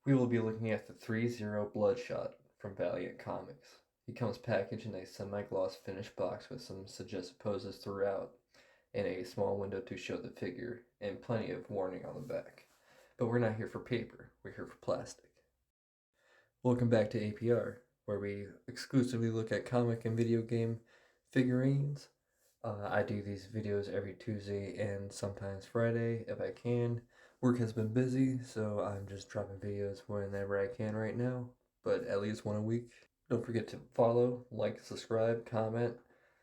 We will be looking at the ThreeZero Bloodshot from Valiant Comics. He comes packaged in a semi-gloss finished box with some suggestive poses throughout, and a small window to show the figure, and plenty of warning on the back. But we're not here for paper, we're here for plastic. Welcome back to APR, where we exclusively look at comic and video game figurines. I do these videos every Tuesday and sometimes Friday if I can. Work has been busy, so I'm just dropping videos whenever I can right now, but at least one a week. Don't forget to follow, like, subscribe, comment,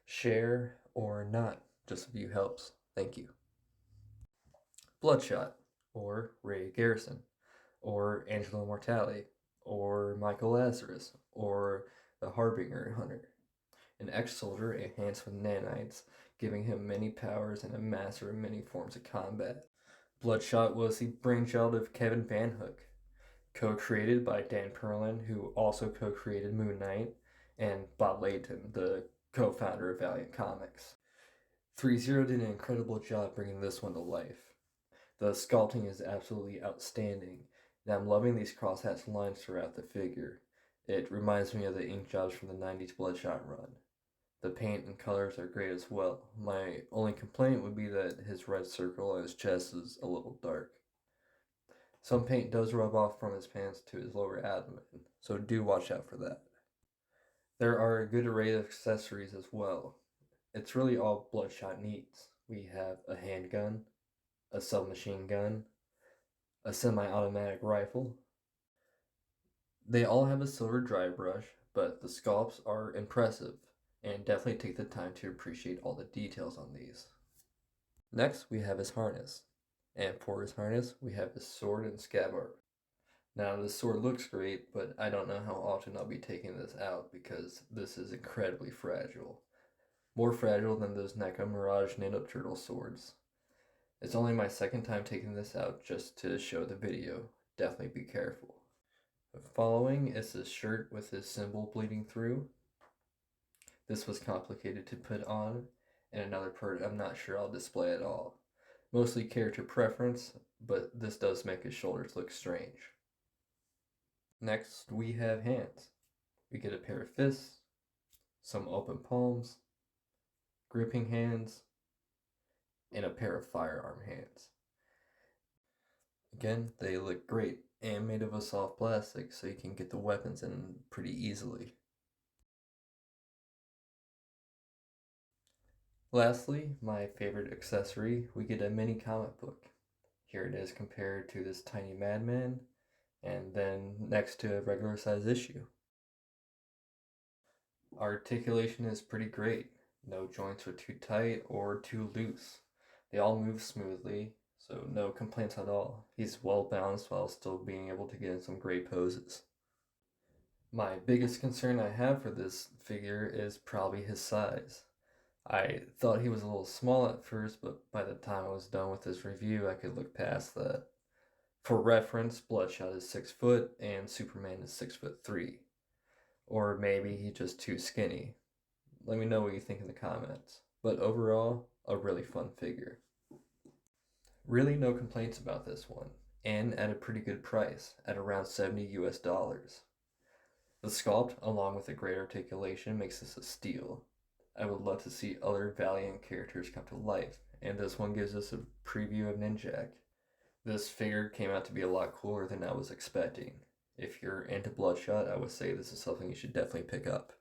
share, or not. Just a few helps. Thank you. Bloodshot, or Ray Garrison, or Angelo Mortale, or Michael Lazarus, or the Harbinger Hunter. An ex-soldier enhanced with nanites, giving him many powers and a master of many forms of combat. Bloodshot was the brainchild of Kevin Van Hook, co-created by Dan Perlin, who also co-created Moon Knight, and Bob Layton, the co-founder of Valiant Comics. ThreeZero did an incredible job bringing this one to life. The sculpting is absolutely outstanding, and I'm loving these crosshatch lines throughout the figure. It reminds me of the ink jobs from the 90s Bloodshot run. The paint and colors are great as well. My only complaint would be that his red circle on his chest is a little dark. Some paint does rub off from his pants to his lower abdomen, so do watch out for that. There are a good array of accessories as well. It's really all Bloodshot needs. We have a handgun, a submachine gun, a semi-automatic rifle. They all have a silver dry brush, but the sculpts are impressive, and definitely take the time to appreciate all the details on these. Next, we have his harness, and for his harness, we have his sword and scabbard. Now, this sword looks great, but I don't know how often I'll be taking this out because this is incredibly fragile. More fragile than those NECA Mirage Ninja Turtle swords. It's only my second time taking this out just to show the video. Definitely be careful. Following is his shirt with his symbol bleeding through. This was complicated to put on, and another part I'm not sure I'll display at all. Mostly character preference, but this does make his shoulders look strange. Next, we have hands. We get a pair of fists, some open palms, gripping hands, and a pair of firearm hands. Again, they look great and made of a soft plastic, so you can get the weapons in pretty easily. Lastly, my favorite accessory, we get a mini comic book. Here it is compared to this tiny madman, and then next to a regular size issue. Articulation is pretty great. No joints are too tight or too loose. They all move smoothly, so no complaints at all. He's well balanced while still being able to get in some great poses. My biggest concern I have for this figure is probably his size. I thought he was a little small at first, but by the time I was done with this review, I could look past that. For reference, Bloodshot is 6 foot and Superman is 6'3". Or maybe he's just too skinny. Let me know what you think in the comments. But overall, a really fun figure. Really no complaints about this one, and at a pretty good price, at around $70 US. The sculpt, along with the great articulation, makes this a steal. I would love to see other Valiant characters come to life, and this one gives us a preview of Ninjak. This figure came out to be a lot cooler than I was expecting. If you're into Bloodshot, I would say this is something you should definitely pick up.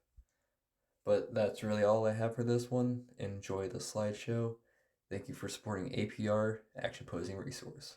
But that's really all I have for this one. Enjoy the slideshow. Thank you for supporting APR, Action Posing Resource.